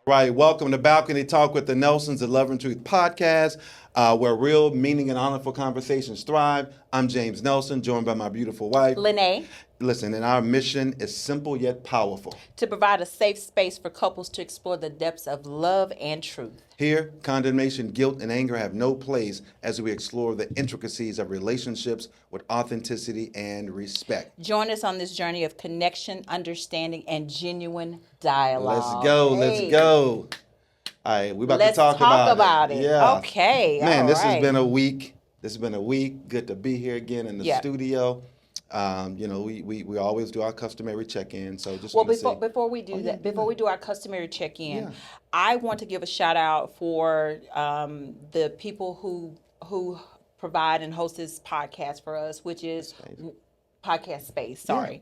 Right. Welcome to Balcony Talk with the Nelsons, the Love and Truth podcast, where real, meaning, and honorful conversations thrive. I'm James Nelson, joined by my beautiful wife. Lene, Listen, and our mission is simple yet powerful. to provide a safe space for couples to explore the depths of love and truth. Here, condemnation, guilt, and anger have no place as we explore the intricacies of relationships with authenticity and respect. Join us on this journey of connection, understanding, and genuine dialogue. Let's go. Let's Hey, go. All right, we're about let's to talk about it. Yeah. Okay, Man, all this has right. been a week. This has been a week. Good to be here again in the Yeah. studio. We always do our customary check-in. So just Well, want to say, before we do yeah, that, before we do our customary check-in, Yeah. I want to give a shout out for the people who provide and host this podcast for us, which is Space. podcast space. Yeah. Sorry,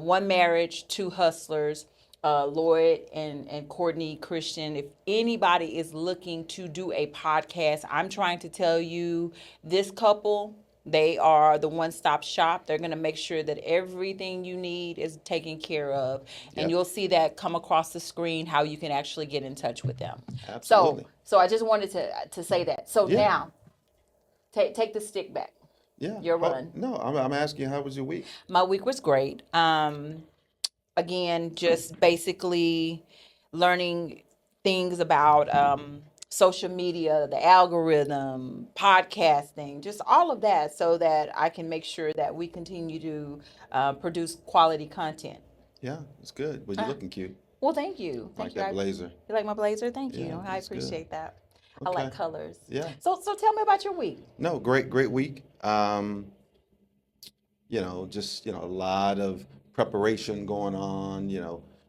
One Marriage, Two Hustlers. Lloyd and Courtney Christian. If anybody is looking to do a podcast, I'm trying to tell you, this couple, they are the one-stop shop. They're going to make sure that everything you need is taken care of. And Yep. you'll see that come across the screen, how you can actually get in touch with them. Absolutely. So I just wanted to say that. So Yeah. now, take the stick back. Yeah. Your Oh, run. no, I'm asking you, how was your week? My week was great. Again, just basically learning things about social media, the algorithm, podcasting, just all of that, so that I can make sure that we continue to produce quality content. Yeah, it's good. Well, you're looking cute. Well, thank you. Like Thank you. that blazer. You like my blazer? Thank you. Yeah, I it's good. appreciate that. I Okay. like colors. Yeah. So tell me about your week. No, great week. Just, a lot of preparation going on,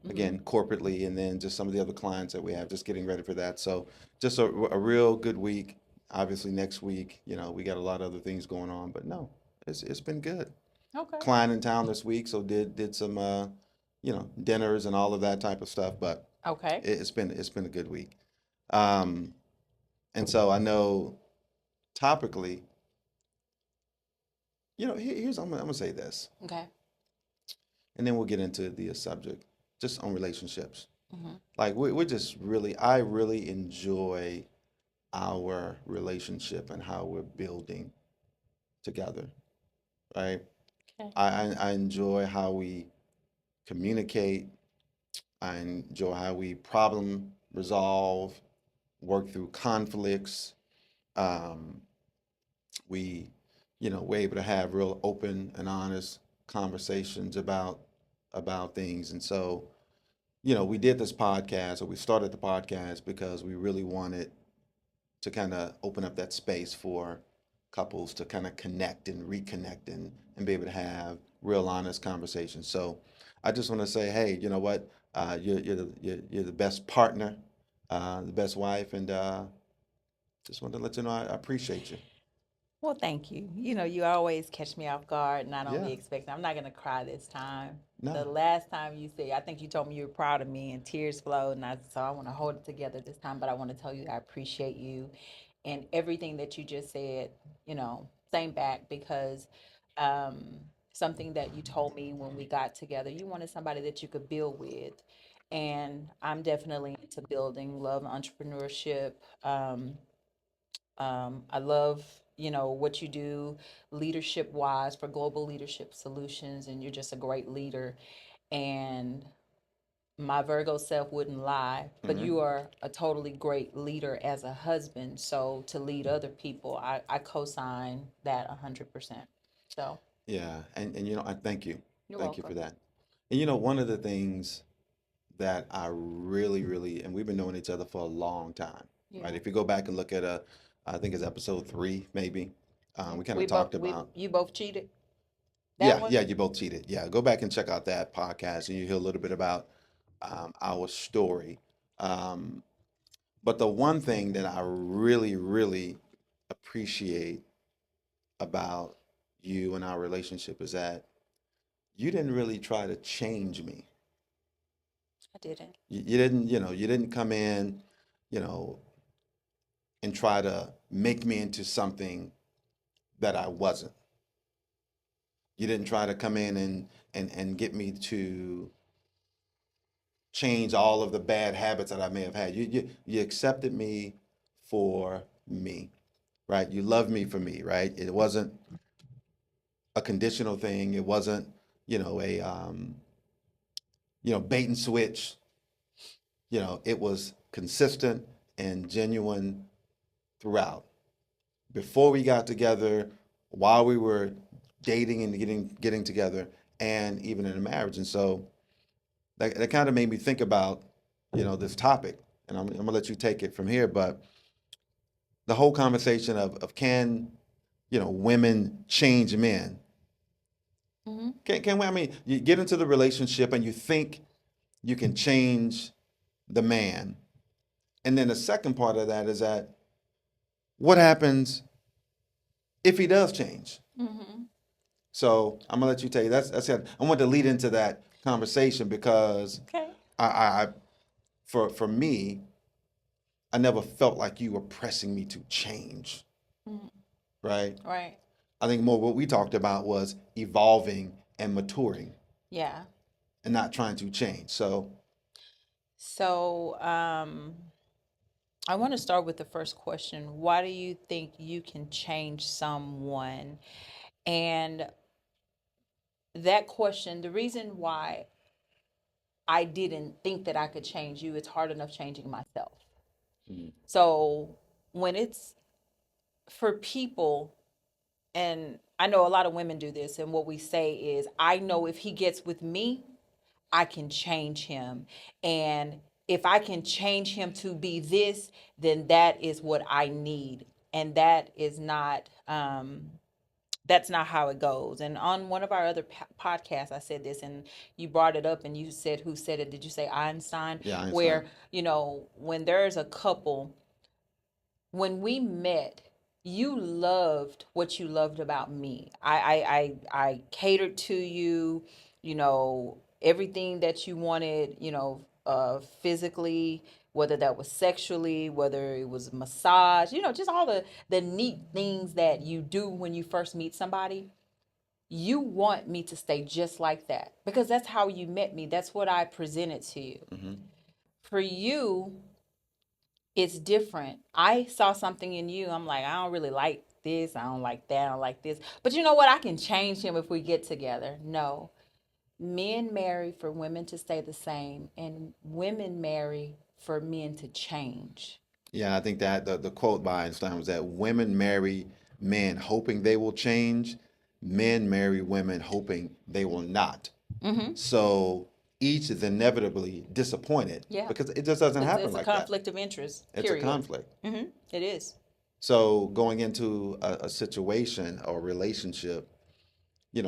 again, corporately, and then just some of the other clients that we have, just getting ready for that. So just a real good week. Obviously, next week, we got a lot of other things going on, but no, it's been good. Okay. Client in town this week, so did some, dinners and all of that type of stuff, but Okay. it's been a good week. Um, and so I know topically, here's I'm gonna say this, Okay. and then we'll get into the subject just on relationships. Hmm. Like we're just really, I really enjoy our relationship and how we're building together, right? Okay. I enjoy how we communicate. I enjoy how we problem resolve, work through conflicts. Um, we, we're able to have real open and honest conversations about things. And so, we did this podcast, or we started the podcast because we really wanted to kind of open up that space for couples to kind of connect and reconnect and be able to have real honest conversations. So I just want to say, hey, you know what? You're the best partner, the best wife, and just wanted to let you know I appreciate you. Well, thank you. You always catch me off guard, and I don't Yeah. be expecting. I'm not gonna cry this time. The No. last time you said, I think you told me you were proud of me, and tears flowed, and so I want to hold it together this time. But I want to tell you I appreciate you and everything that you just said. Same back, because something that you told me when we got together, you wanted somebody that you could build with, and I'm definitely into building, love, entrepreneurship. I love, what you do leadership wise for global leadership solutions, and you're just a great leader. And my Virgo self wouldn't lie, but Hmm. you are a totally great leader as a husband. So to lead other people, I co-sign that 100%. So Yeah, and I thank you. you're Thank you for welcome. that. And one of the things that I really, really, and we've been knowing each other for a long time, right? Yeah. If you go back and look at I think it's episode 3, maybe. We kind of talked about, You both cheated. That yeah, one. yeah, you both cheated. Yeah, go back and check out that podcast, and you hear a little bit about our story. Um, but the one thing that I really, really appreciate about you and our relationship is that you didn't really try to change me. I didn't. You didn't, you didn't come in, you know, and try to make me into something that I wasn't. You didn't try to come in and get me to change all of the bad habits that I may have had. You accepted me for me, right? You loved me for me, right? It wasn't a conditional thing. It wasn't, a bait and switch. It was consistent and genuine throughout. Before we got together, while we were dating and getting together, and even in a marriage. And so that kind of made me think about, this topic. And I'm gonna let you take it from here. But the whole conversation of can, women change men? Mm-hmm. Can we? I mean, you get into the relationship and you think you can change the man. And then the second part of that is that what happens if he does change? Mm-hmm. So I'm gonna let you tell you that's it. I want to lead into that conversation because Okay. I for me, I never felt like you were pressing me to change, Mm-hmm. right? Right. I think more what we talked about was evolving and maturing Yeah. and not trying to change. So So, I want to start with the first question. Why do you think you can change someone? And that question, the reason why I didn't think that I could change you, it's hard enough changing myself. mhm. So, when it's for people, and I know a lot of women do this, and what we say is, I know if he gets with me, I can change him. And if I can change him to be this, then that is what I need. And that's not how it goes. And on one of our other podcasts, I said this, and you brought it up, and you said, "Who said it?" Did you say Einstein? Yeah, Where Einstein. when there's a couple, when we met, you loved what you loved about me. I catered to you, everything that you wanted, physically, whether that was sexually, whether it was massage, just all the neat things that you do when you first meet somebody. You want me to stay just like that because that's how you met me. That's what I presented to you. Hmm. For you, it's different. I saw something in you. I'm like, I don't really like this. I don't like that. I don't like this. But you know what? I can change him if we get together. No. Men marry for women to stay the same, and women marry for men to change. Yeah, I think that the quote by Einstein was that women marry men hoping they will change, men marry women hoping they will not. Mm-hmm. So each is inevitably disappointed Yeah. because it just doesn't Because happen it's a like that. conflict of interest, It's a period. conflict. Mm-hmm. It is. So going into a situation or relationship,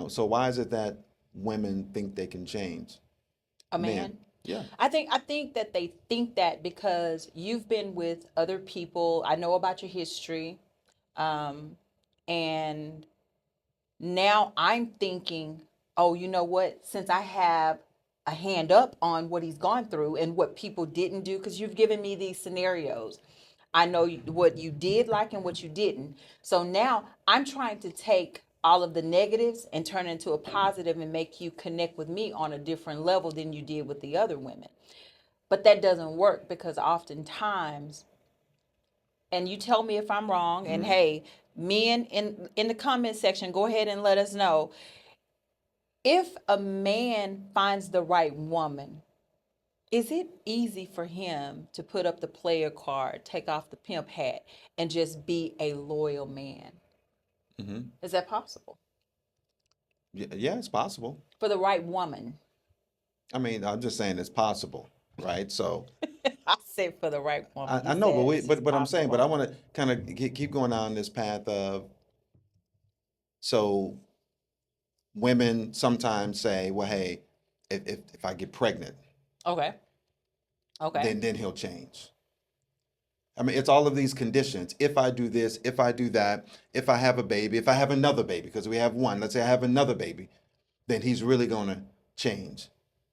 so why is it that women think they can change A men? man. Yeah. I think that they think that because you've been with other people. I know about your history. Um, and now I'm thinking, oh, you know what? Since I have a hand up on what he's gone through and what people didn't do, because you've given me these scenarios. I know what you did like and what you didn't. So now I'm trying to take all of the negatives and turn it into a positive and make you connect with me on a different level than you did with the other women. But that doesn't work because oftentimes, and you tell me if I'm wrong, and Hmm. hey, men in the comment section, go ahead and let us know. If a man finds the right woman, is it easy for him to put up the player card, take off the pimp hat, and just be a loyal man? Hmm. Is that possible Yeah, it's possible. for the right woman? I mean, I'm just saying it's possible, right? So I said for the right woman. You I know, but said we, it's just but I'm saying, but I possible. want to kind of keep going down this path of so women sometimes say, well, hey, if I get pregnant, Okay. Okay. then he'll change. I mean, it's all of these conditions. If I do this, if I do that, if I have a baby, if I have another baby, because we have one, let's say I have another baby, then he's really going to change.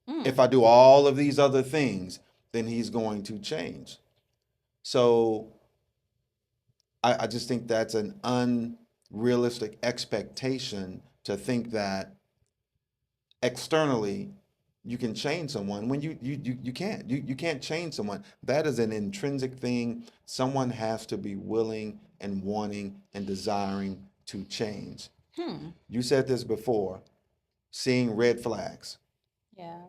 If Mm. I do all of these other things, then he's going to change. So I just think that's an unrealistic expectation to think that externally you can change someone when you can't. You can't change someone. That is an intrinsic thing. Someone has to be willing and wanting and desiring to change. Hmm. You said this before, seeing red flags. Yeah.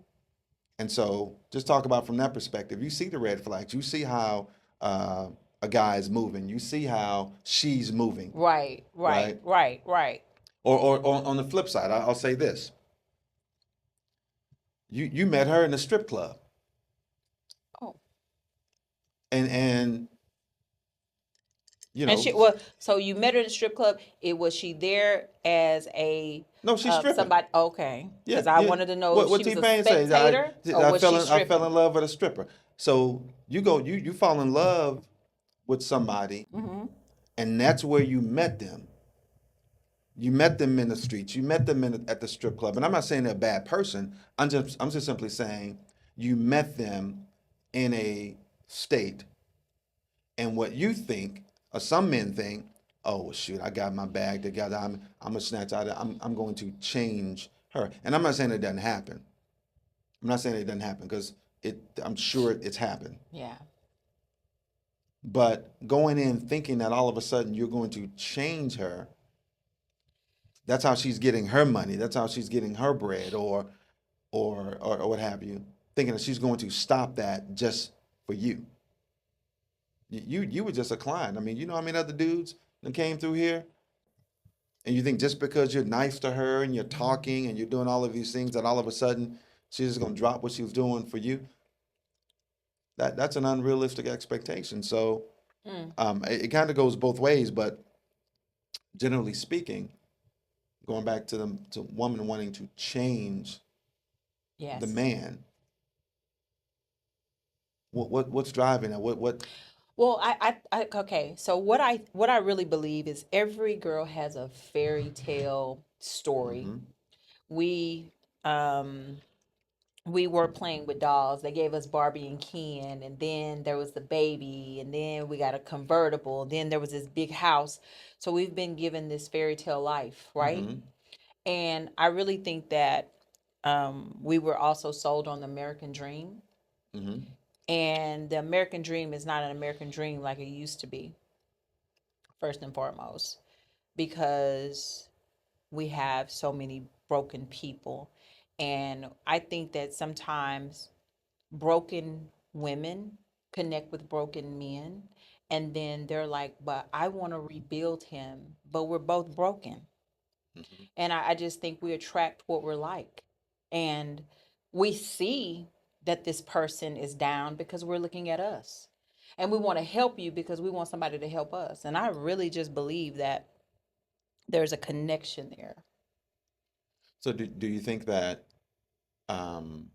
And so just talk about from that perspective. You see the red flags. You see how a guy is moving. You see how she's moving, Right. Right. right? Right. Right. Or on the flip side, I'll say this. You met her in a strip club, Oh. and you And know, she well, so you met her at the strip club. It was she there as a no, she's stripping. somebody? Okay, Yeah, because I yeah. wanted to know if What she was T a Pain says, I spectator or I was she I fell stripping. in love with a stripper. So you fall in love with somebody, Hmm. and that's where you met them. You met them in the streets. You met them at the strip club. And I'm not saying they're a bad person. I'm just simply saying you met them in a state. And what you think, or some men think, oh well, shoot, I got my bag together. I'm gonna snatch out. I'm going to change her. And I'm not saying it doesn't happen. I'm not saying it doesn't happen because I'm sure it's happened. Yeah. But going in thinking that all of a sudden you're going to change her, that's how she's getting her money. That's how she's getting her bread, or what have you. Thinking that she's going to stop that just for you. You were just a client. I mean, you know how many other dudes that came through here, and you think just because you're nice to her and you're talking and you're doing all of these things that all of a sudden she's just going to drop what she was doing for you. That's an unrealistic expectation. So Mm. it kind of goes both ways, but generally speaking, going back to the to woman wanting to change the Yes. man, what's driving that? What? Well, okay. So what I really believe is every girl has a fairy tale story. Mm-hmm. We um we were playing with dolls. They gave us Barbie and Ken, and then there was the baby, and then we got a convertible. Then there was this big house. So we've been given this fairy tale life, right? Mm-hmm. And I really think that we were also sold on the American dream. Mm-hmm. And the American dream is not an American dream like it used to be, first and foremost, because we have so many broken people. And I think that sometimes broken women connect with broken men, and then they're like, but I want to rebuild him, but we're both broken. Mm-hmm. And I just think we attract what we're like. And we see that this person is down because we're looking at us. And we want to help you because we want somebody to help us. And I really just believe that there's a connection there. So do you think that um,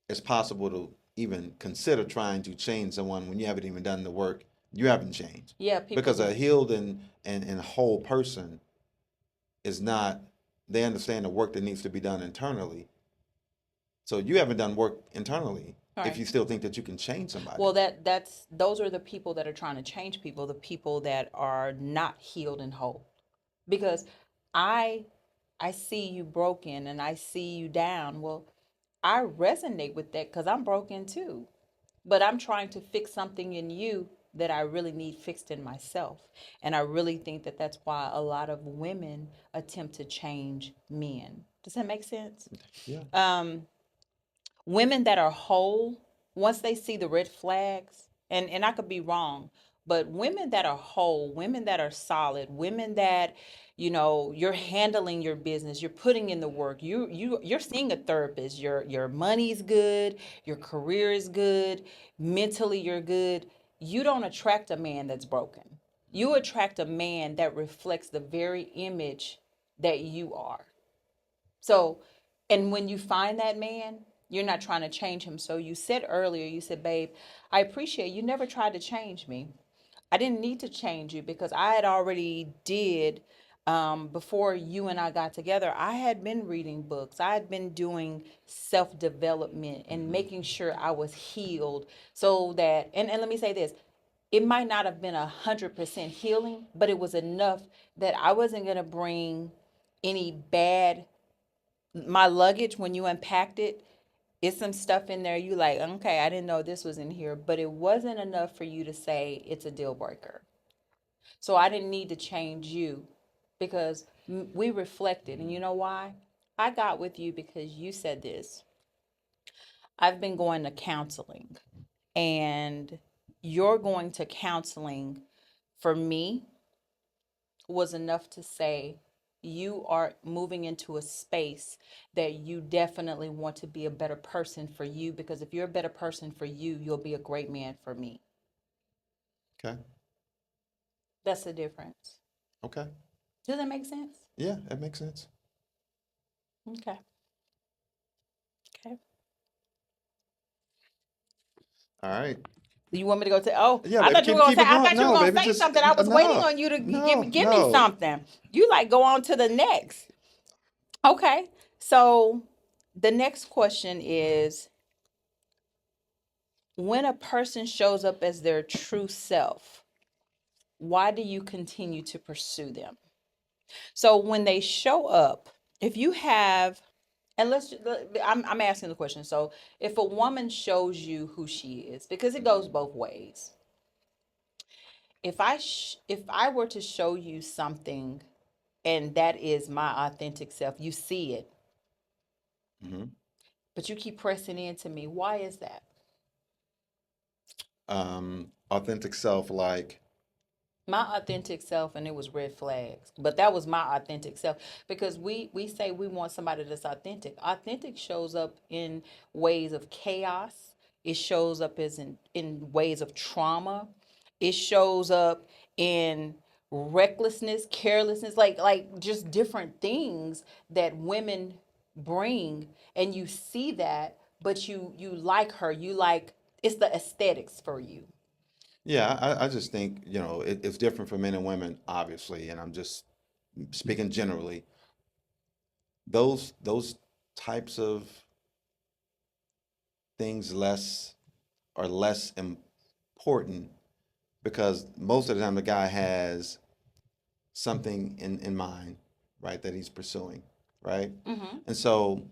it's possible to even consider trying to change someone when you haven't even done the work? You haven't changed Yeah, people because do. a healed and whole person is not. They understand the work that needs to be done internally. So you haven't done work internally All if right. you still think that you can change Well, somebody. that's those are the people that are trying to change people, the people that are not healed and whole. Because I I see you broken and I see you down. Well, I resonate with that because I'm broken too. But I'm trying to fix something in you that I really need fixed in myself. And I really think that that's why a lot of women attempt to change men. Does that make sense? Yeah. Um, Women that are whole, once they see the red flags, and I could be wrong, but women that are whole, women that are solid, women that you're handling your business, you're putting in the work, you're seeing a therapist, your money's good, your career is good, mentally you're good. You don't attract a man that's broken. You attract a man that reflects the very image that you are. So, and when you find that man, you're not trying to change him. So you said earlier, you said, babe, I appreciate you never tried to change me. I didn't need to change you because I had already did before you and I got together. I had been reading books. I had been doing self-development and Mm-hmm. making sure I was healed so that, and let me say this, it might not have been 100% healing, but it was enough that I wasn't going to bring any bad My luggage, when you unpacked it, it's some stuff in there you like, okay, I didn't know this was in here, but it wasn't enough for you to say it's a deal breaker. So I didn't need to change you because we reflected. And you know why? I got with you because you said this. I've been going to counseling, and you're going to counseling for me was enough to say you are moving into a space that you definitely want to be a better person for you, because if you're a better person for you, you'll be a great man for me. Okay. That's the difference. Okay. Does that make sense? Yeah, that makes sense. Okay. Okay. All right. You want me to go to? Oh, Yeah, I baby, thought you were keep gonna say. keep it I going. thought you were No, gonna baby, say just something. I was waiting no, on you to no, give me no. something. You like go on to the next. Okay. So the next question is, when a person shows up as their true self, why do you continue to pursue them? So when they show up, if you have, and I'm asking the question. So if a woman shows you who she is, because it goes both ways. If I were to show you something and that is my authentic self, you see it, Hmm. but you keep pressing into me. Why is that? Authentic self, like, My authentic self, and it was red flags, but that was my authentic self, because we say we want somebody that's authentic shows up in ways of chaos. It shows up as in ways of trauma. It shows up in recklessness, carelessness, like just different things that women bring, and you see that, but you like her, you like, it's the aesthetics for you. yeah, I just think, it's different for men and women, obviously, and I'm just speaking generally. Those types of things are less important because most of the time the guy has something in mind, right, that he's pursuing, right? Mm-hmm. And so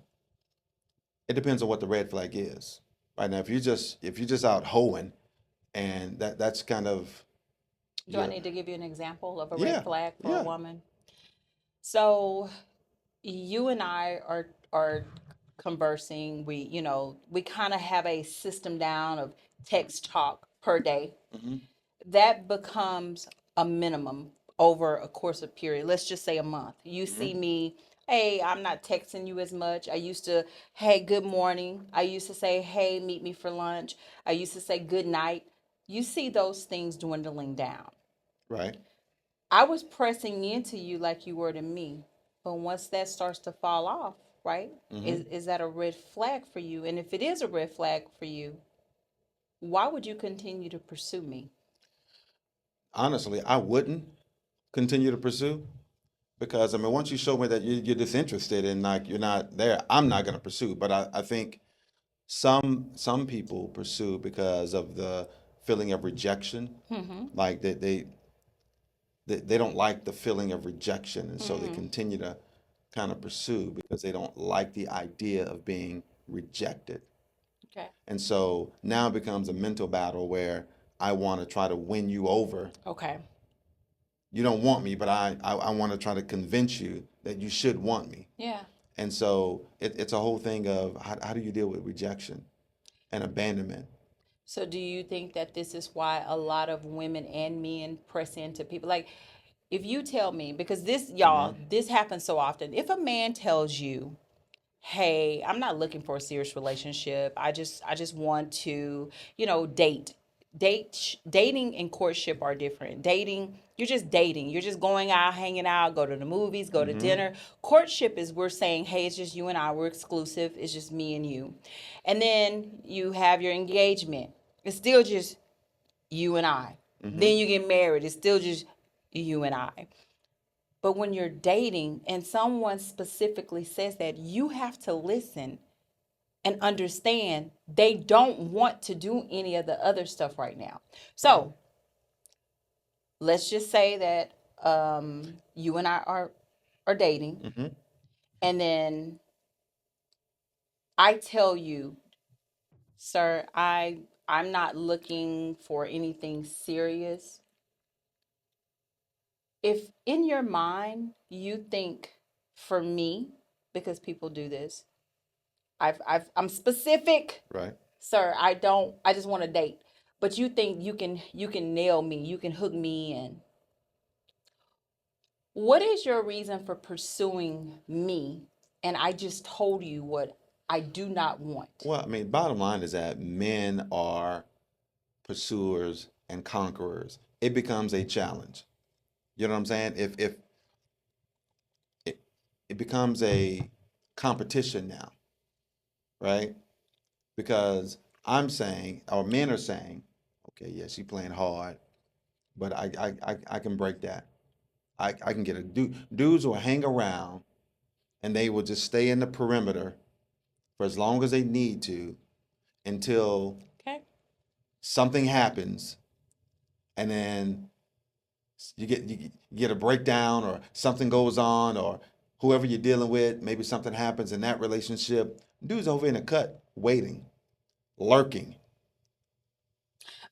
it depends on what the red flag is. Right now, if you're just out hoeing and that's kind of Do I your need to give you an example of a red yeah, flag for a yeah. woman? So you and I are conversing. We kind of have a system down of text talk per day. Hmm. That becomes a minimum over a course of period. Let's just say a month. You see Hmm. me, hey, I'm not texting you as much. I used to, hey, good morning. I used to say, hey, meet me for lunch. I used to say good night. You see those things dwindling down. Right. I was pressing into you like you were to me. But once that starts to fall off, right? Hmm. Is that a red flag for you? And if it is a red flag for you, why would you continue to pursue me? Honestly, I wouldn't continue to pursue because I mean, once you show me that you're disinterested and like you're not there, I'm not gonna pursue. But I think some people pursue because of the feeling of rejection, Mm-hmm. like they don't like the feeling of rejection, and so they Mm-hmm. continue to kind of pursue because they don't like the idea of being rejected. Okay. And so now it becomes a mental battle where I want to try to win you over. Okay. You don't want me, but I want to try to convince you that you should want me. Yeah. And so it's a whole thing of how do you deal with rejection and abandonment? So do you think that this is why a lot of women and men press into people? Like, if you tell me, because this, Hmm. y'all, this happens so often. If a man tells you, hey, I'm not looking for a serious relationship. I just want to, date. Dating and courtship are different. Dating, you're just dating. You're just going out, hanging out, go to the movies, go to Hmm. dinner. Courtship is we're saying, hey, it's just you and I, we're exclusive. It's just me and you. And then you have your engagement. It's still just you and I. Hmm. Then you get married. It's still just you and I. But when you're dating and someone specifically says that, you have to listen and understand they don't want to do any of the other stuff right now. Right. So let's just say that you and I are dating, Hmm. and then I tell you, sir, I'm not looking for anything serious. If in your mind you think for me, because people do this, I'm specific, Right. sir. I just want to date. But you think you can nail me, you can hook me in. What is your reason for pursuing me? And I just told you what I do not want. Well, I mean, bottom line is that men are pursuers and conquerors. It becomes a challenge. You know what I'm saying? If it, it becomes a competition now, right? Because I'm saying, or men are saying, okay, yeah, she playing hard, but I can break that. I can get a dudes will hang around and they will just stay in the perimeter for as long as they need to until Okay. something happens, and then you get a breakdown or something goes on, or whoever you're dealing with, maybe something happens in that relationship. Dude's over in the cut waiting, lurking.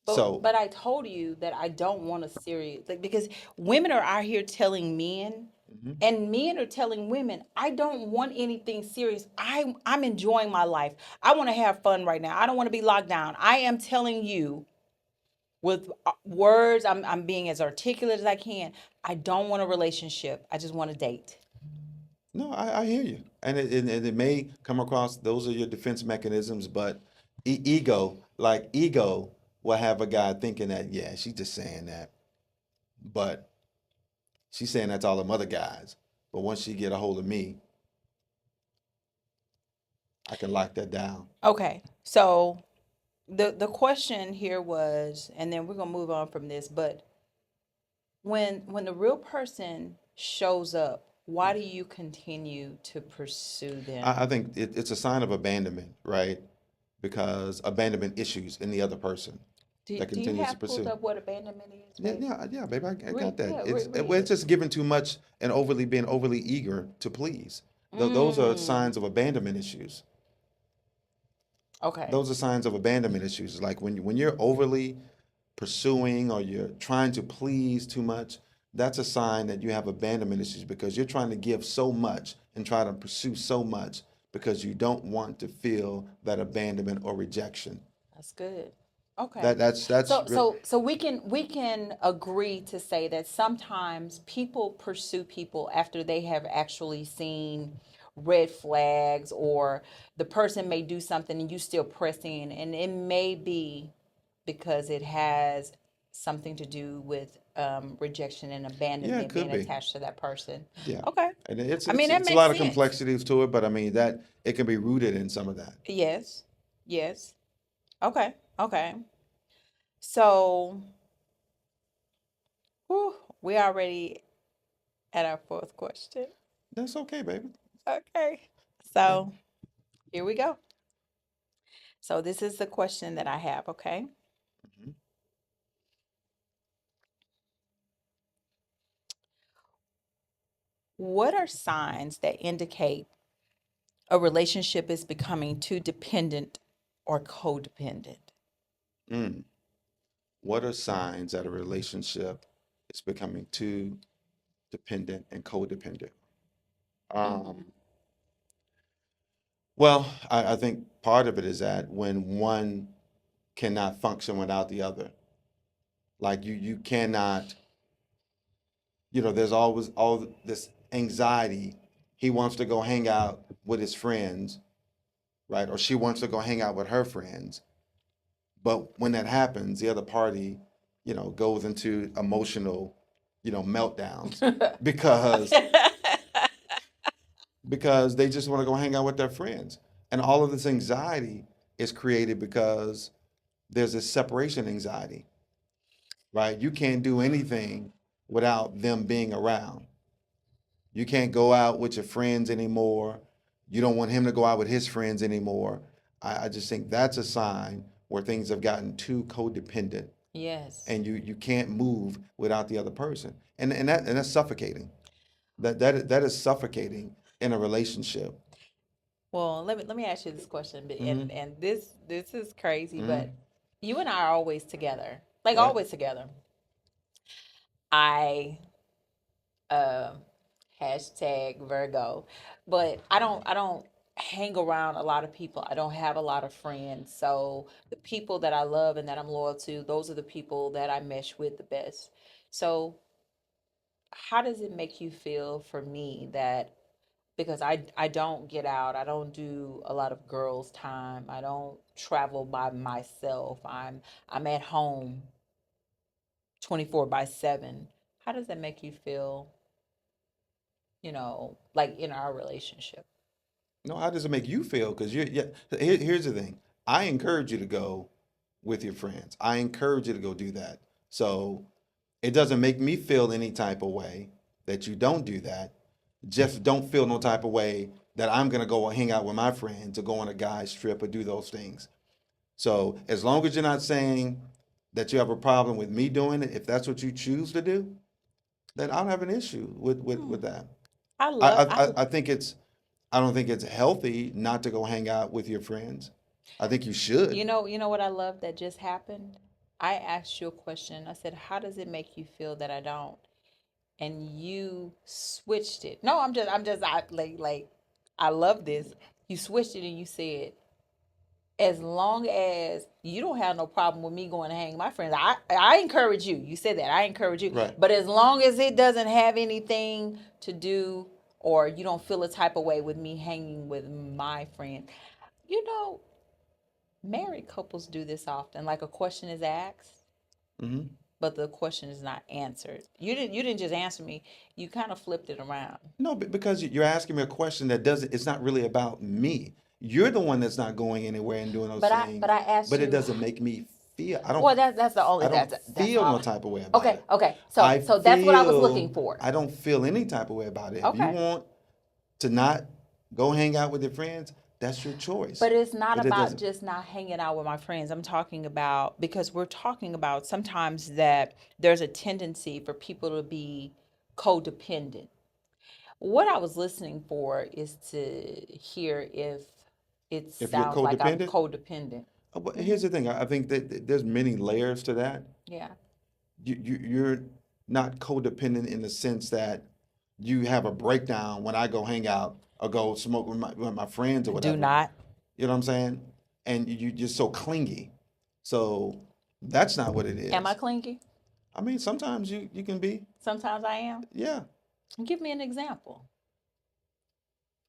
But So but I told you that I don't want a serious, like, because women are out here telling men, mhm. and men are telling women, I don't want anything serious. I'm enjoying my life. I want to have fun right now. I don't want to be locked down. I am telling you with words, I'm being as articulate as I can. I don't want a relationship. I just want to date. No, I hear you, and it may come across those are your defense mechanisms, but ego, will have a guy thinking that yeah, she's just saying that, but she's saying that to all them other guys. But once she get a hold of me, I can lock that down. Okay. So the question here was, and then we're gonna move on from this, but when the real person shows up, why do you continue to pursue them? I think it's a sign of abandonment, right? Because abandonment issues in the other person Do, that do you continues to have pulled pursue. up what abandonment is, Yeah, babe? yeah, yeah, baby, I got Read, that. yeah, read It's it. just giving too much and overly being overly eager to please. Those are Mm, signs of abandonment issues. okay. Those are signs of abandonment issues. Like when you're overly pursuing or you're trying to please too much, that's a sign that you have abandonment issues because you're trying to give so much and try to pursue so much because you don't want to feel that abandonment or rejection. That's good. Okay. That's So so we can agree to say that sometimes people pursue people after they have actually seen red flags, or the person may do something and you still press in, and it may be because it has something to do with rejection and yeah, it abandonment could being be. attached to that person. Yeah. Okay. And it's I it's mean, that it's a makes lot of sense. complexities to it, but I mean that it can be rooted in some of that. Yes. Yes. Okay. Okay. So, whew, we already at our fourth question. That's okay, baby. Okay. Yeah. So, here we go. So, this is the question that I have, okay? Mhm. What are signs that indicate a relationship is becoming too dependent or codependent? Mm. What are signs that a relationship is becoming too dependent and codependent? Mm-hmm. Um, well, I think part of it is that when one cannot function without the other, like you cannot, there's always all this anxiety. He wants to go hang out with his friends, right? Or she wants to go hang out with her friends. But when that happens, the other party, goes into emotional, meltdowns because because they just want to go hang out with their friends. And all of this anxiety is created because there's this separation anxiety, right? You can't do anything without them being around. You can't go out with your friends anymore. You don't want him to go out with his friends anymore. I just think that's a sign where things have gotten too codependent Yes. and you can't move without the other person. And that's suffocating. That is suffocating in a relationship. Well, let me ask you this question, Mm-hmm. and this is crazy, Mm-hmm. but you and I are always together, like Right. always together. I uh, hashtag Virgo, but I don't hang around a lot of people. I don't have a lot of friends, so the people that I love and that I'm loyal to, those are the people that I mesh with the best. So, how does it make you feel for me that because I don't get out. I don't do a lot of girls time. I don't travel by myself. I'm at home 24 by 7. How does that make you feel, like in our relationship? No, how does it make you feel? Because yeah. Here's the thing. I encourage you to go with your friends. I encourage you to go do that. So it doesn't make me feel any type of way that you don't do that. Just don't feel no type of way that I'm gonna go hang out with my friends or go on a guy's trip or do those things. So as long as you're not saying that you have a problem with me doing it, if that's what you choose to do, then I don't have an issue Hmm. with that. I love I I think I don't think it's healthy not to go hang out with your friends. I think you should. you know what I love that just happened? I asked you a question. I said, "How does it make you feel that I don't?" And you switched it. No, like I love this. You switched it and you said, as long as you don't have no problem with me going to hang with my friends, I encourage you. You said that I encourage you, Right. but as long as it doesn't have anything to do, or you don't feel a type of way with me hanging with my friend, you know, married couples do this often. Like a question is asked, Hmm. but the question is not answered. You didn't just answer me. You kind of flipped it around. No, because you're asking me a question that doesn't, it's not really about me. You're the one that's not going anywhere and doing those But things, I asked but it you. doesn't make me feel, Well, that's the only I don't that's feel all. no type of way about Okay, it. okay. So I so that's what I was looking feel, for. I don't feel any type of way about it. If you Okay. want to not go hang out with your friends, that's your choice. But it's not But it about doesn't, just not hanging out with my friends. I'm talking about because we're talking about sometimes that there's a tendency for people to be codependent. What I was listening for is to hear if it if you're sounds like I'm codependent, codependent. but Hmm. here's the thing. I think that there's many layers to that. Yeah. You're not codependent in the sense that you have a breakdown when I go hang out or go smoke with my friends or Do whatever. not. You know what I'm saying? And you're just so clingy. So that's not what it Am I is. clingy? I mean, sometimes you can be, Sometimes I am. yeah. Give me an example.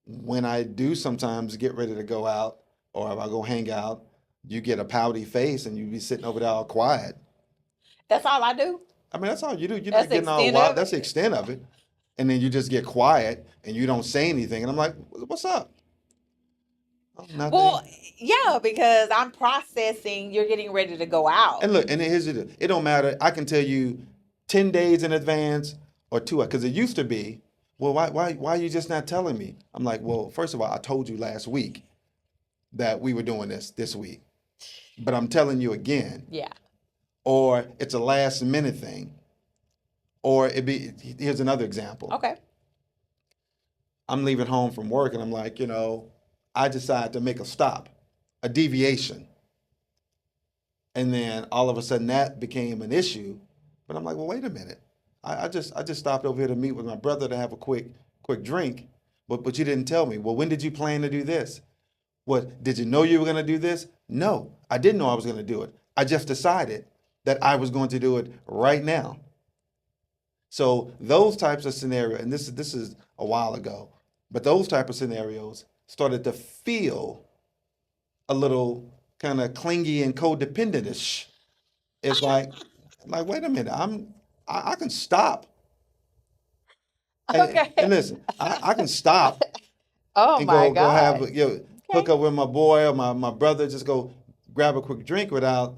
When I do sometimes get ready to go out or if I go hang out, you get a pouty face and you be sitting over there all quiet. That's all I do. I mean, that's all you do. You're That's not the getting all extent wild. of That's the it. extent of it. And then you just get quiet and you don't say anything. And I'm like, what's up? Oh, Well, nothing. yeah, because I'm processing. You're getting ready to go out. And look, and here's it. It don't matter. I can tell you 10 days in advance or two, because it used to be, well, why are you just not telling me? I'm like, well, first of all, I told you last week that we were doing this week, but I'm telling you again. Yeah. Or it's a last minute thing. Or here's another example. Okay. I'm leaving home from work and I'm like, I decide to make a stop, a deviation. And then all of a sudden that became an issue. But I'm like, well, wait a minute. I just stopped over here to meet with my brother to have a quick drink, but you didn't tell me. Well, when did you plan to do this? What, did you know you were gonna do this? No, I didn't know I was gonna do it. I just decided that I was going to do it right now. So those types of scenarios, and this is a while ago, but those type of scenarios started to feel a little kind of clingy and codependentish. It's like wait a minute, I can stop and Okay. listen, I can stop Oh and my go have God. hook Okay. up with my boy or my brother, just go grab a quick drink without.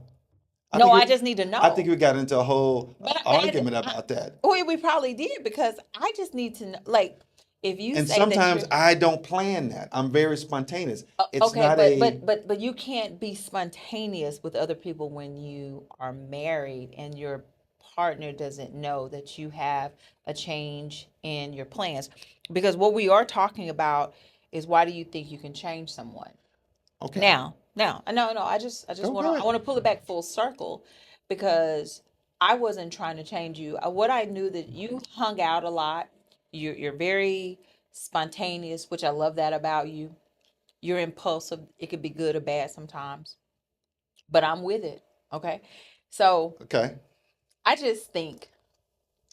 I No, think I we, just need to I think know. we got into a whole But argument about that. we probably did because I just need to know. Like, if you And say that sometimes you're I don't plan that. I'm very spontaneous. It's okay, not but a, but but but you can't be spontaneous with other people when you are married and your partner doesn't know that you have a change in your plans. Because what we are talking about is why do you think you can change someone? Okay. Now, no, I just Go want to, go I ahead. want to pull it back full circle because I wasn't trying to change you. What I knew that you hung out a lot. You're very spontaneous, which I love that about you. You're impulsive. It could be good or bad sometimes, but I'm with it. Okay. So Okay. I just think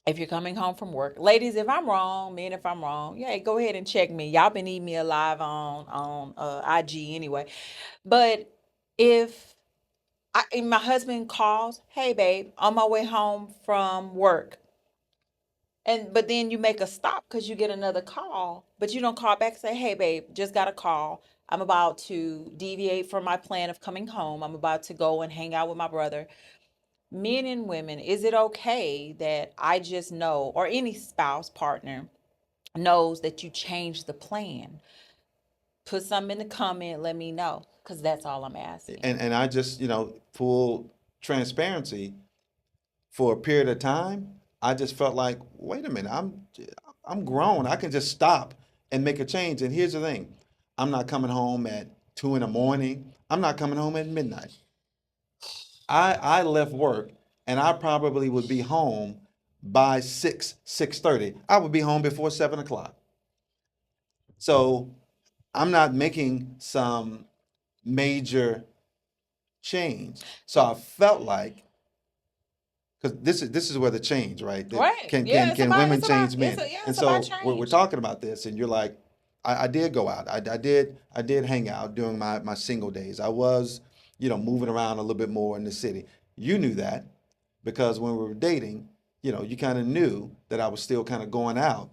if you're coming home from work, ladies, if I'm wrong, men, if I'm wrong, yeah, go ahead and check me. Y'all been eating me alive on IG anyway. But if my husband calls, hey babe, on my way home from work, and but then you make a stop because you get another call, but you don't call back and say, hey babe, just got a call. I'm about to deviate from my plan of coming home. I'm about to go and hang out with my brother. Men and women, is it okay that I just know, or any spouse partner knows that you changed the plan? Put something in the comment, let me know, because that's all I'm asking. And I just, full transparency, for a period of time, I just felt like, wait a minute, I'm grown. I can just stop and make a change. And here's the thing. I'm not coming home at 2 in the morning. I'm not coming home at midnight. I left work and I probably would be home by 6:30. I would be home before 7 o'clock. So I'm not making some major change. So And I felt like, because this is where the change, right? right, Can yeah, can it's can about women it's about change it's men? a yeah, And it's about so we're change. talking about this, and you're like, I did go out. I did hang out during my single days. I was, moving around a little bit more in the city. You knew that because when we were dating, you kind of knew that I was still kind of going out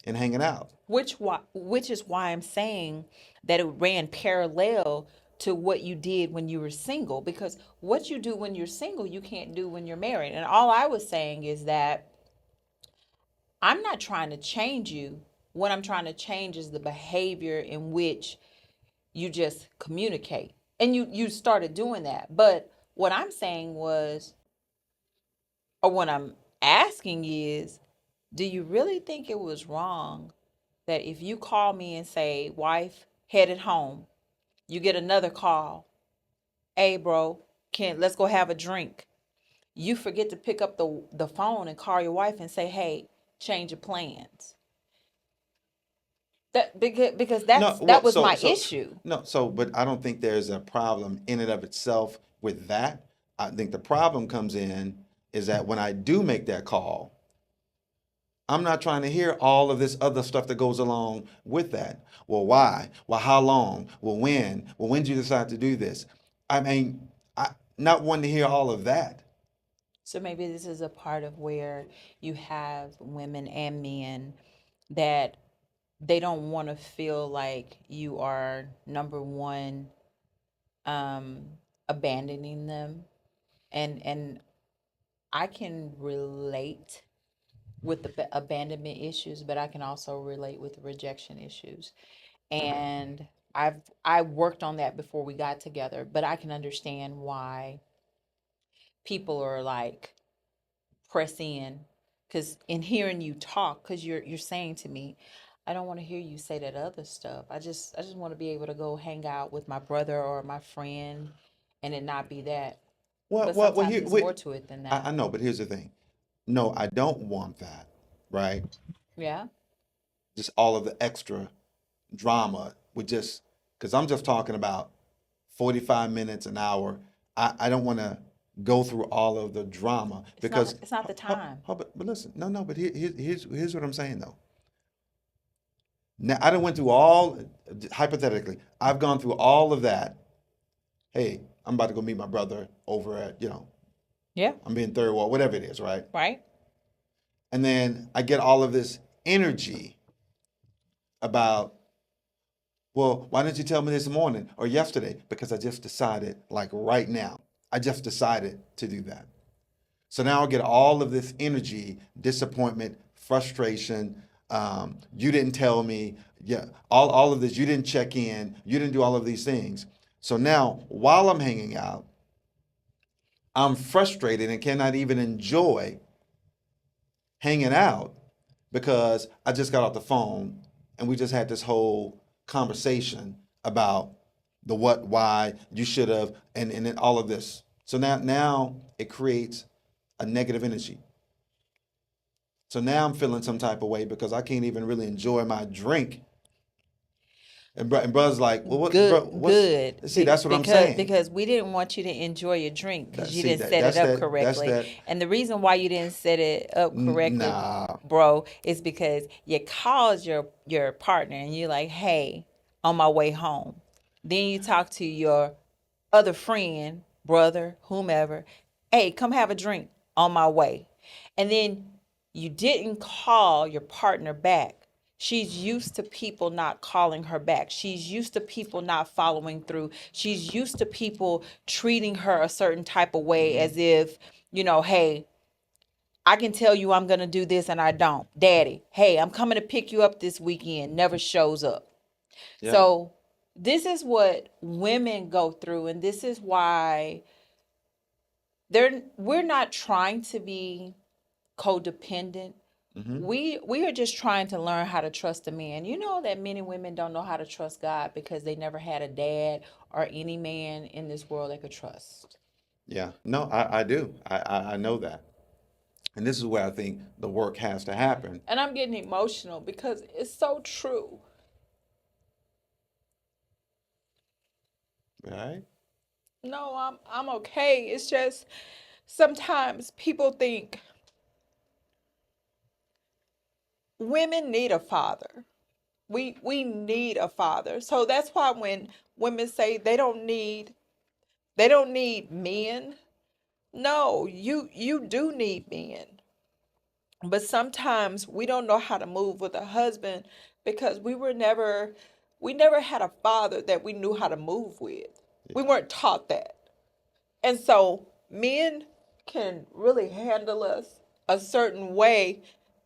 and hanging out. Which is why I'm saying that it ran parallel to what you did when you were single, because what you do when you're single, you can't do when you're married. And all I was saying is that I'm not trying to change you. What I'm trying to change is the behavior in which you just communicate. And you started doing that. But what I'm saying was, or what I'm asking is, do you really think it was wrong that if you call me and say, wife, headed home, you get another call, hey bro, can let's go have a drink. You forget to pick up the phone and call your wife and say, hey, change your plans. That because No, that well, was so my so issue. no, so but I don't think there's a problem in and of itself with that. I think the problem comes in is that when I do make that call, I'm not trying to hear all of this other stuff that goes along with that. Well, why? Well, how long? Well, when? Well, when did you decide to do this? I mean, I not wanting to hear all of that. So maybe this is a part of where you have women and men that they don't want to feel like you are number one, um abandoning them. And I can relate with the abandonment issues, but I can also relate with the rejection issues. And I worked on that before we got together, but I can understand why people are like press in, because in hearing you talk, because you're saying to me, I don't want to hear you say that other stuff. I just want to be able to go hang out with my brother or my friend and it not be that. Well, But well, well sometimes here, it's more wait, to it than I that. know, but here's the thing. No, I don't want that, right? Yeah. Just all of the extra drama with just, because I'm just talking about 45 minutes, an hour. I don't want to go through all of the drama because, It's not the time. but listen, no, no, but here's what I'm saying though. Now, I done went through all, hypothetically, I've gone through all of that. Hey, I'm about to go meet my brother over at, Yeah. I'm being third wall, whatever it is, right? Right. And then I get all of this energy about, well, why didn't you tell me this morning or yesterday? Because I just decided, like right now, I just decided to do that. So now I get all of this energy, disappointment, frustration. You didn't tell me. Yeah, all of this. You didn't check in. You didn't do all of these things. So now, while I'm hanging out, I'm frustrated and cannot even enjoy hanging out because I just got off the phone and we just had this whole conversation about the what, why, you should have, and then all of this. So now it creates a negative energy. So now I'm feeling some type of way because I can't even really enjoy my drink. And brother's like, well, what, bro, Good, what's, good. see, that's what I'm Because saying. because we didn't want you to enjoy your drink because you See, didn't set it up that's correctly. that, And the reason why you didn't set it up correctly, nah, bro, is because you called your partner and you're like, "Hey, on my way home." Then you talk to your other friend, brother, whomever, "Hey, come have a drink on my way." And then you didn't call your partner back. She's used to people not calling her back. She's used to people not following through. She's used to people treating her a certain type of way hmm as if, hey, I can tell you I'm going to do this and I don't. Daddy, hey, I'm coming to pick you up this weekend, never shows up. yeah, So, this is what women go through, and this is why we're not trying to be codependent. hmm We are just trying to learn how to trust a man. You know that many women don't know how to trust God because they never had a dad or any man in this world they could trust. yeah. No, I do. I know that. And this is where I think the work has to happen, And I'm getting emotional because it's so true. right? No, I'm okay. It's just sometimes people think women need a father. We need a father. So that's why when women say they don't need men. No, you do need men. But sometimes we don't know how to move with a husband because we never had a father that we knew how to move with. We Yeah, weren't taught that. And so men can really handle us a certain way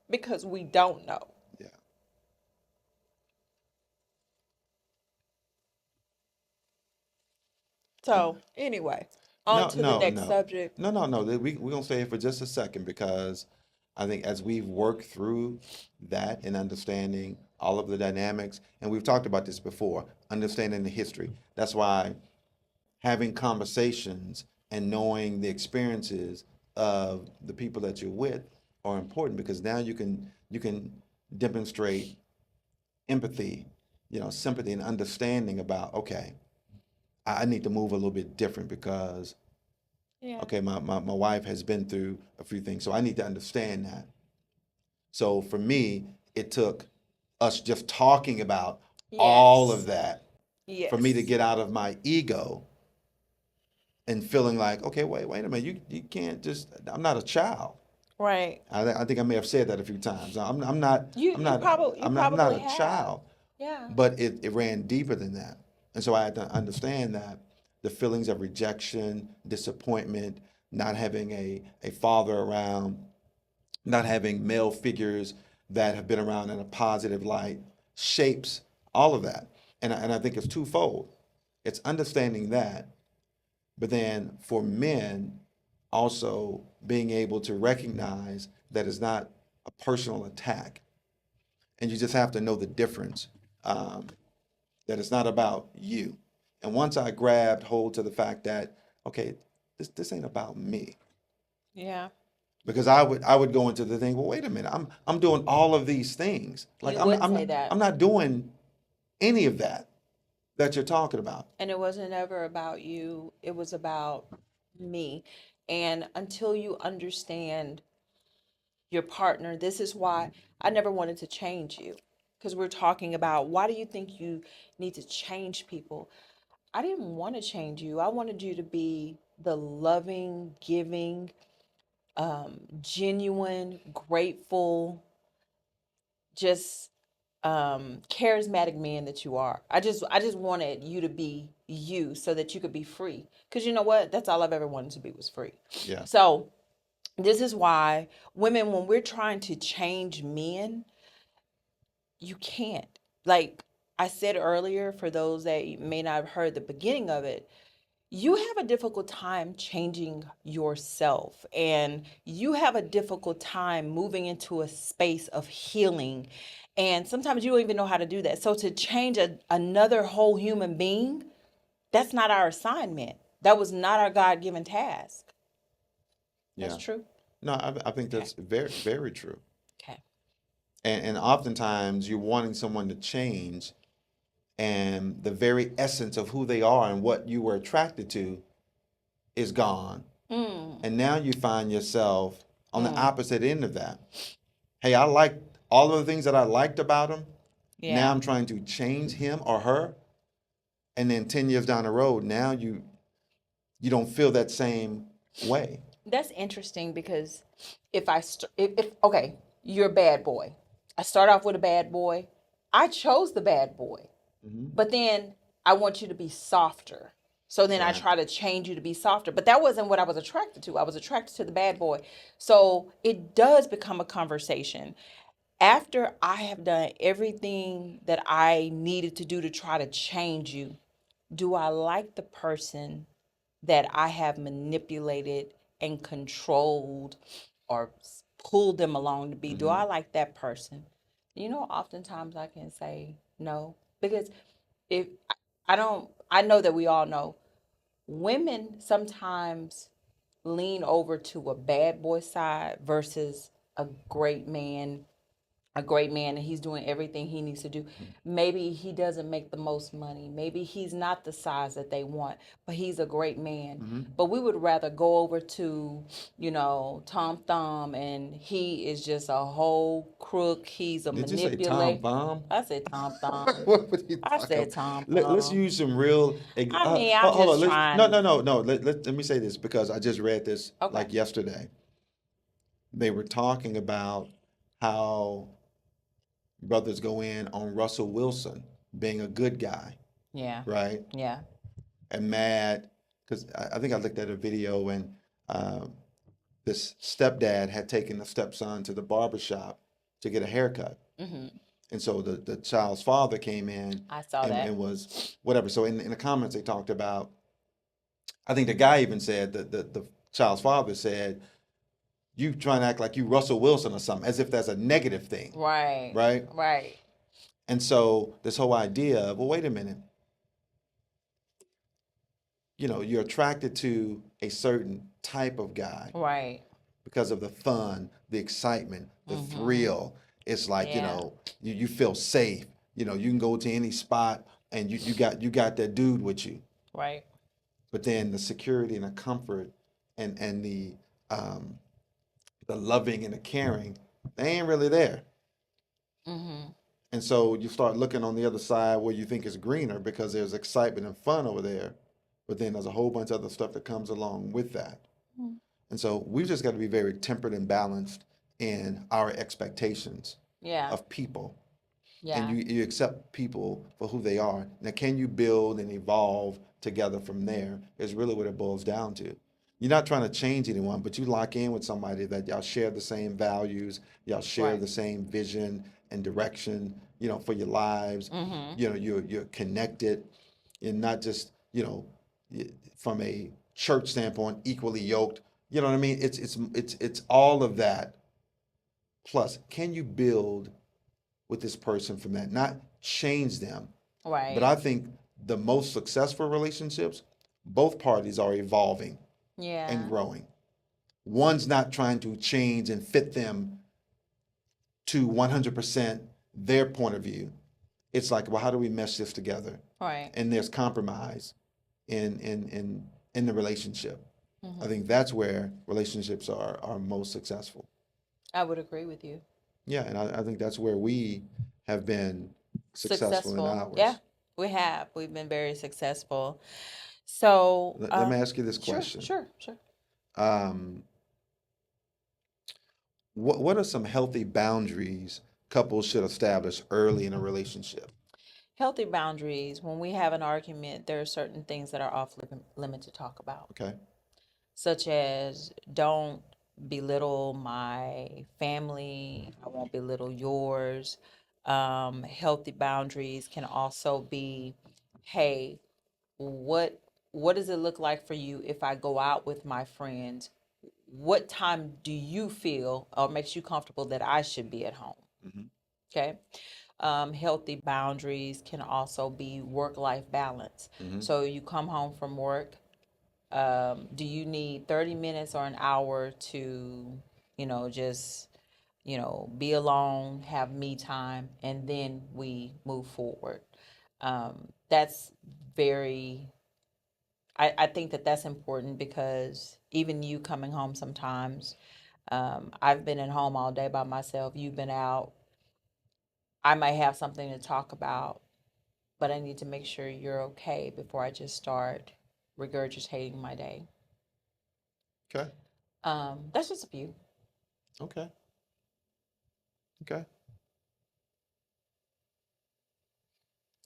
because we don't know. yeah. And So, anyway, on no, to the no, next no, subject. no, no, no. We're gonna stay here for just a second because I think as we've worked through that and understanding all of the dynamics, and we've talked about this before, understanding the history. That's why having conversations and knowing the experiences of the people that you're with are important because now you can demonstrate empathy, sympathy and understanding about, okay, I need to move a little bit different because Yeah. okay, my wife has been through a few things, so I need to understand that. So for me, it took us just talking about all of Yes. that for me to Yes. get out of my ego and feeling like, okay, wait a minute, you can't just. I'm not a child. Right. I think I may have said that a few times. I'm not You I'm you not probably you I'm not probably a have. child, Yeah. but it ran deeper than that, and so I had to understand that the feelings of rejection, disappointment, not having a father around, not having male figures that have been around in a positive light shapes all of that, and I think it's twofold. It's understanding that, but then for men, also being able to recognize that it's not a personal attack. And you just have to know the difference, um, that it's not about you. And once I grabbed hold to the fact that, okay, this ain't about me. Yeah. Because I would go into the thing, well, wait a minute, I'm doing all of these things. Like You I'm would I'm say not that. I'm not doing any of that you're talking about. And it wasn't ever about you, it was about me. And until you understand your partner, this is why I never wanted to change you. Because we're talking about why do you think you need to change people? I didn't want to change you. I wanted you to be the loving, giving, genuine, grateful, just charismatic man that you are. I just wanted you to be you so that you could be free. Cuz you know what? That's all I've ever wanted to be was free. Yeah. So, this is why women when we're trying to change men, you can't. Like I said earlier for those that may not have heard the beginning of it, you have a difficult time changing yourself and you have a difficult time moving into a space of healing And sometimes you don't even know how to do that. So to change another whole human being, that's not our assignment. That was not our God given task. That's Yeah. true. No, I think Okay. that's very, very true. Okay. And oftentimes you're wanting someone to change, and the very essence of who they are and what you were attracted to is gone. Mm. And now you find yourself on the Mm. opposite end of that. Hey, I liked all of the things that I liked about him. Now Yeah. I'm trying to change him or her. And then 10 years down the road, now you don't feel that same way. That's interesting because if okay, you're a bad boy. I start off with a bad boy. I chose the bad boy. Hmm. But then I want you to be softer. So then I Right. try to change you to be softer. But that wasn't what I was attracted to. I was attracted to the bad boy. So it does become a conversation. After I have done everything that I needed to do to try to change you, do I like the person that I have manipulated and controlled or pulled them along to be? Do I Hmm. like that person? Oftentimes I can say no because if I don't, I know that we all know women sometimes lean over to a bad boy side versus a great man, and he's doing everything he needs to do. Maybe he doesn't make the most money. Maybe he's not the size that they want, but he's a great man. Hmm. But we would rather go over to, Tom Thumb, and he is just a whole crook. He's a Did you say Tom manipulator. Bomb? I said Tom Thumb. What are you I talking said about? Tom Let's Thumb. use some real. I mean, I'm Hold on. just Let's no, trying. no, no, no. Let me say this because I just read this Okay. like yesterday. They were talking about how brothers go in on Russell Wilson being a good guy, Yeah. right? Yeah. And mad because I think I looked at a video and uh, this stepdad had taken the stepson to the barber shop to get a haircut. Hmm. And so the child's father came in I saw and that. was whatever. So in the comments, they talked about, I think the guy even said that the child's father said, you trying to act like you Russell Wilson or something, as if that's a negative thing, Right. right? Right. And so this whole idea of, well, wait a minute, you're attracted to a certain type of guy Right. because of the fun, the excitement, the Hmm. thrill. It's like, Yeah. you feel safe. You can go to any spot and you got that dude with you. Right. But then the security and the comfort and um, the loving and the caring, they ain't really there. Hmm. And so you start looking on the other side where you think is greener because there's excitement and fun over there. But then there's a whole bunch of other stuff that comes along with that. And so we've just got to be very tempered and balanced in our expectations Yeah. of people. And Yeah. you accept people for who they are. Now, can you build and evolve together from there is really what it boils down to. You're not trying to change anyone, but you lock in with somebody that y'all share the same values, y'all share Right. the same vision and direction, for your lives. Hmm. You're connected and not just, from a church standpoint, equally yoked. You know what I mean? It's all of that. Plus, can you build with this person from that? Not change them, but Right. I think the most successful relationships, both parties are evolving and Yeah. growing. One's not trying to change and fit them to 100% their point of view. It's like, well, how do we mesh this together? Right. And there's compromise in the relationship. I Hmm. think that's where relationships are most successful. I would agree with you. Yeah, and I think that's where we have been successful in Successful. Yeah, ours. we have. We've been very successful. So, Let me ask you this sure, question. sure, sure. Um, what are some healthy boundaries couples should establish early in a relationship? Healthy boundaries. When we have an argument, there are certain things that are off limit to talk about, Okay. such as don't belittle my family. I won't belittle yours. Healthy boundaries can also be, hey, what what does it look like for you if I go out with my friends? What time do you feel or makes you comfortable that I should be at home? Hmm. Okay. Healthy boundaries can also be work life balance. Mm-hmm. So you come home from work. Do you need 30 minutes or an hour to, just, be alone, have me time, and then we move forward? That's very, I think that that's important because even you coming home sometimes, I've been at home all day by myself. You've been out. I might have something to talk about, but I need to make sure you're okay before I just start regurgitating my day. Okay. That's just a few. Okay. Okay.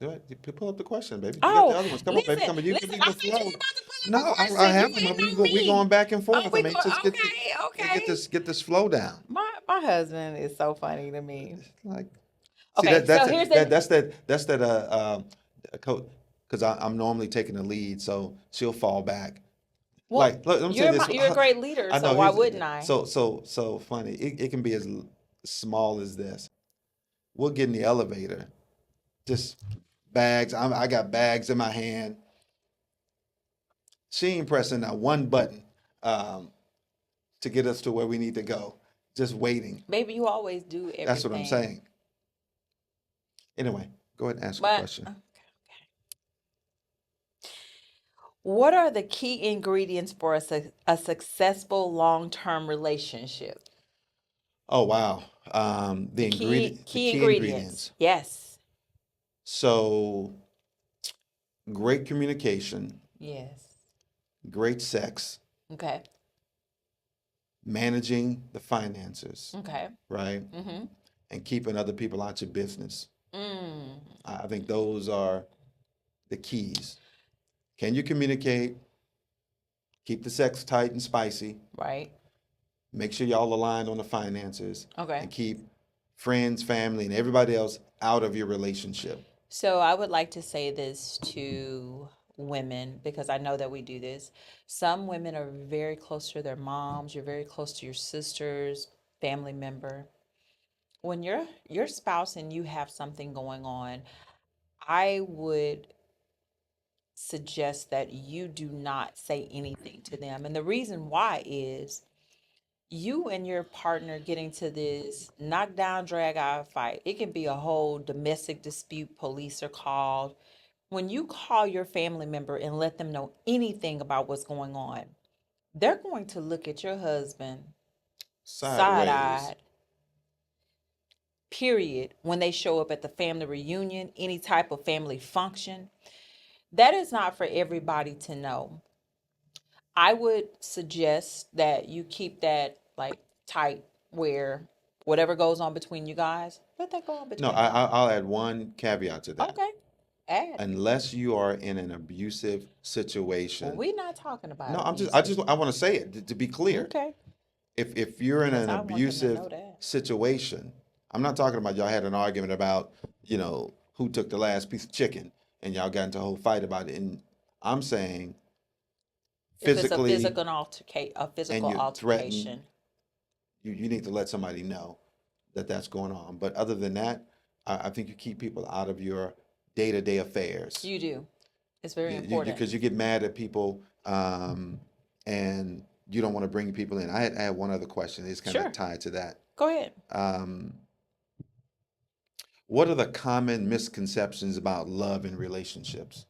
Go ahead. You pull up the question, baby. You got the Oh, other ones. Come on, baby. listen, Come on. You give listen. me I the thought you flow. were about to pull up No, a I question. You have them. waiting on We going me. back and Oh, forth. I we mean, go. just Okay, okay. get this flow down. My husband is so funny to me. Like, see Okay, so here's the that's that coach, because I'm normally taking the lead, so she'll fall back. well, Like, look, let me say this. you're a great leader, I so know why here's wouldn't I? so funny. It can be as small as this. We'll get in the elevator, just bags. I got bags in my hand. She ain't pressing that one button um, to get us to where we need to go. Just waiting. Baby, you always do That's what I'm everything. saying. Anyway, go ahead and ask a But question. what are the key ingredients for a successful long-term relationship? Oh wow. The key The key key ingredients. ingredients. Yes. So great communication, Yes. great sex, Okay. managing the finances, Okay. right? Mm-hmm. And keeping other people out your business. Mm. I think those are the keys. Can you communicate? Keep the sex tight and spicy. Right. Make sure y'all aligned on the finances Okay. and keep friends, family, and everybody else out of your relationship. So I would like to say this to women because I know that we do this. Some women are very close to their moms, you're very close to your sisters, family member. When you're your spouse and you have something going on, I would suggest that you do not say anything to them. And the reason why is you and your partner getting to this knockdown, drag out fight. It can be a whole domestic dispute, police are called. When you call your family member and let them know anything about what's going on, they're going to look at your husband side Sideways. eyed, period, when they show up at the family reunion, any type of family function. That is not for everybody to know. I would suggest that you keep that like tight where whatever goes on between you guys, let that go on No, between y'all. I'll add one caveat to that. Okay, add. Unless you are in an abusive Well, situation. we're not talking No, about abusive. I want to say it to be clear. Okay, If you're in because an I want them to abusive know that. situation, I'm not talking about y'all had an argument about, who took the last piece of chicken and y'all got into a whole fight about it. And I'm saying If it's physically a and physical you threaten, altercation, you need to let somebody know that that's going on. But other than that, I think you keep people out of your day-to-day affairs. you do. It's very important. Because you get mad at people, and you don't want to bring people in. I had one other question. It's kind of Sure, tied to that. go ahead. Um, what are the common misconceptions about love and relationships?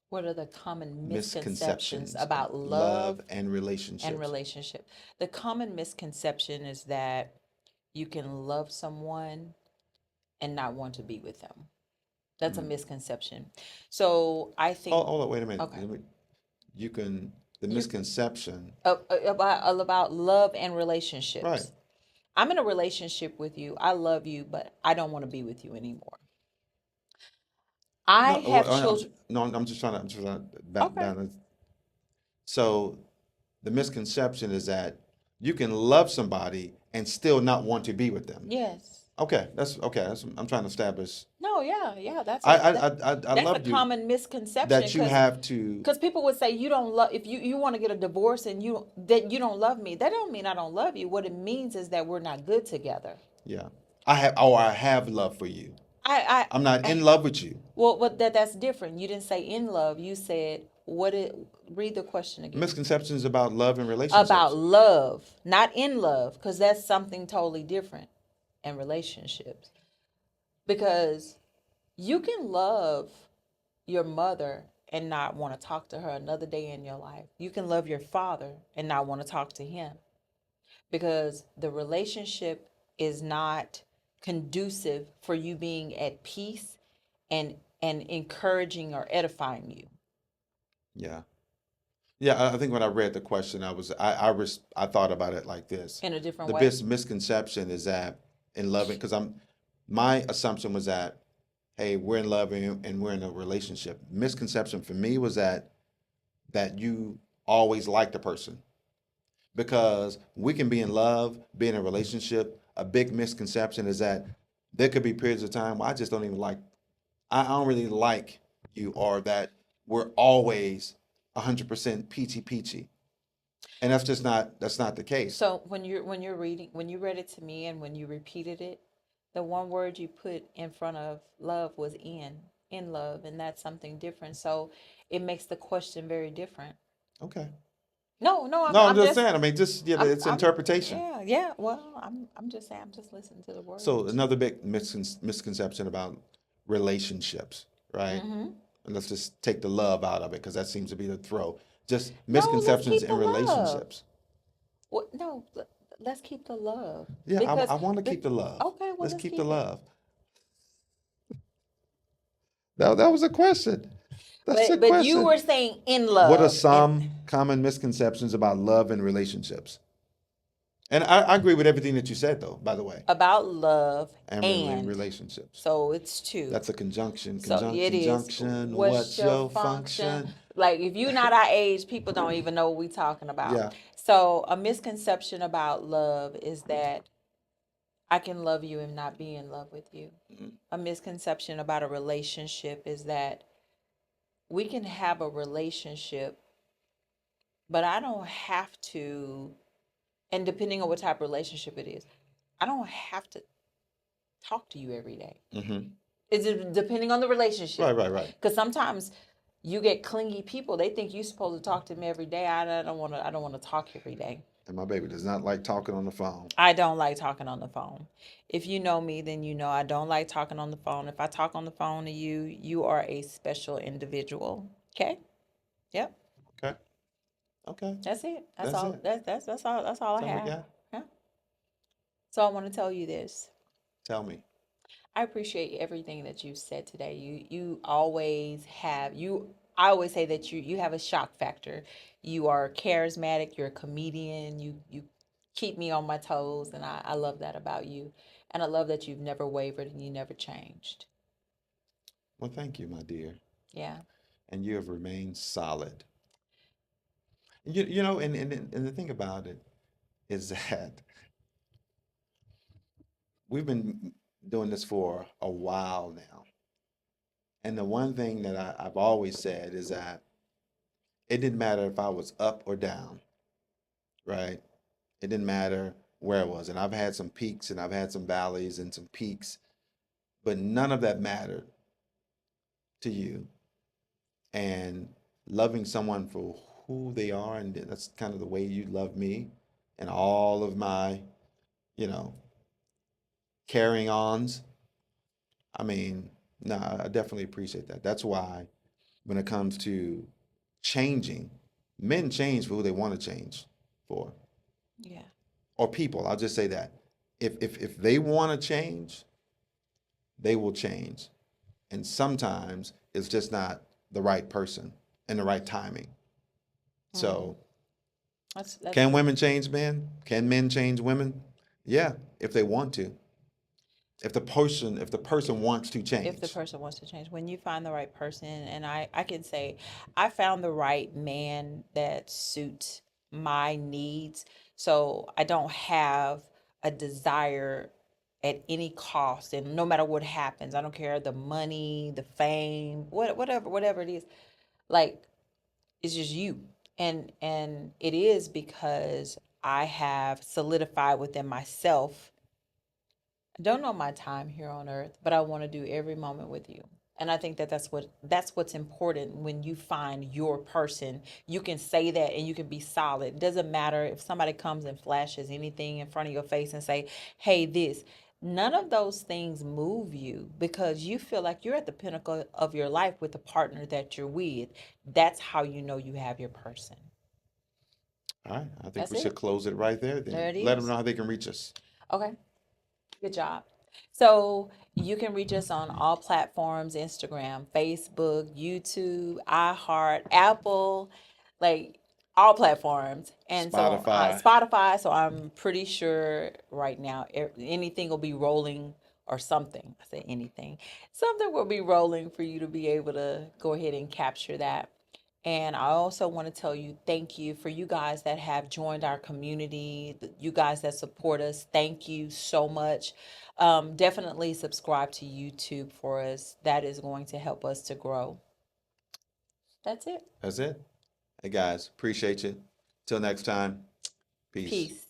What are the common misconceptions Misconceptions about about love love and and relationships. relationship? The common misconception is that you can love someone and not want to be with them. That's a Mm. misconception. So I think, Hold on, wait a minute. okay, You can, the you misconception, about love and right? relationships. I'm in a relationship with you. I love you, but I don't want to be with you anymore. I No, have children. no, I'm just trying to back Okay. down. So the misconception is that you can love somebody and still not want to be with them. Yes. Okay, I'm trying to establish. No, yeah, yeah. I That's a loved you common misconception that you because have to. people would say you don't love if you want to get a divorce and you don't love me. That don't mean I don't love you. What it means is that we're not good together. Yeah. I have love for you. I, I'm not I in love with you. well, but that's different. You didn't say in love. You said what it. Read the question again. Misconceptions about love and About relationships. love, not in love, because that's something totally different in relationships. Because you can love your mother and not want to talk to her another day in your life. You can love your father and not want to talk to him because the relationship is not conducive for you being at peace and encouraging or edifying you Yeah. Yeah, I think when I read the question, I thought about it like this. in a different The way. biggest misconception is that in loving, because my assumption was that, hey, we're in love and we're in a relationship. Misconception for me was that you always like the person, because we can be in love, be in a relationship. A big misconception is that there could be periods of time where I just don't even like, I don't really like you, or that we're always 100% peachy peachy. And that's not the case. So when you read it to me and when you repeated it, the one word you put in front of love was in love, and that's something different. So it makes the question very different. Okay. No, no, No, I'm I'm just just saying. I mean, just yeah, it's I'm interpretation. yeah, yeah. Well, I'm just saying I'm just listening to the So words. another big misconception about relationships, right? Mm-hmm. And let's just take the love out of it because that seems to be the throw. Just No, let's misconceptions keep the in love. relationships. What? No, let's keep the love Yeah, because I want to be, keep the love. okay, well Let's let's keep the keep it. love. That was a question. That's a But you question. were saying in What are love and some common misconceptions about love and relationships? And I agree with everything that you said, though, by the way, about love and and relationships. so it's two. That's a conjunction. So it is. Junction. What's What's your your function? function? Like if you're not our age, people don't even know what we're talking about. Yeah. So a misconception about love is that I can love you and not be in love with you. A misconception about a relationship is that we can have a relationship, but I don't have to, and depending on what type of relationship it is, I don't have to talk to you every day. Mm-hmm. It's depending on the Right, relationship. right, right. Because sometimes you get clingy people. They think you're supposed to talk to them every day. I don't want to. I don't want to talk every day. And my baby does not like talking on the phone. I don't like talking on the phone. If you know me, then you know I don't like talking on the phone. If I talk on the phone to you, you are a special individual. Okay. Yep. Okay. Okay. That's it. That's That's all. it. That's all. That's all I That's all we have. got. Yeah. So I want to tell you this. Tell me. I appreciate everything that you said today. You always have you. I always say that you have a shock factor. You are charismatic. You're a comedian. You keep me on my toes, and I love that about you. And I love that you've never wavered and you never changed. Well, thank you, my dear. Yeah. And you have remained solid. You know, and the thing about it is that we've been doing this for a while now. And the one thing that I've always said is that it didn't matter if I was up or down, right? It didn't matter where I was. And I've had some peaks and I've had some valleys and some peaks, but none of that mattered to you. And loving someone for who they are, and that's kind of the way you love me and all of my, you know, carrying ons. I mean, no, I definitely appreciate that. That's why when it comes to changing, men change for who they want to change for, Yeah. or people. I'll just say that. If they want to change, they will change. And sometimes it's just not the right person and the right timing. Mm. So, That's can women change men? Can men change women? Yeah, if they want to. If the person wants to if the change. person wants to change. When you find the right person, and I can say I found the right man that suits my needs. So I don't have a desire at any cost, and no matter what happens, I don't care the money, the fame, whatever it is. Like it's just you. And it is because I have solidified within myself I don't know my time here on earth, but I want to do every moment with you. And I think that that's what's important when you find your person. You can say that and you can be solid. It doesn't matter if somebody comes and flashes anything in front of your face and say, "Hey, this." None of those things move you because you feel like you're at the pinnacle of your life with the partner that you're with. That's how you know you have your person. All right. I think That's we should it. close it right there There then. it Let them is. know how they can reach us. Okay. Good job. So you can reach us on all platforms: Instagram, Facebook, YouTube, iHeart, Apple, like all platforms. And so Spotify. Spotify. So I'm pretty sure right now anything will be rolling or something. I say anything. Something will be rolling for you to be able to go ahead and capture that. And I also want to tell you thank you for you guys that have joined our community, you guys that support us. Thank you so much. Definitely subscribe to YouTube for us. That is going to help us to grow. That's it. That's it. Hey guys, appreciate you. Till next time. Peace. Peace.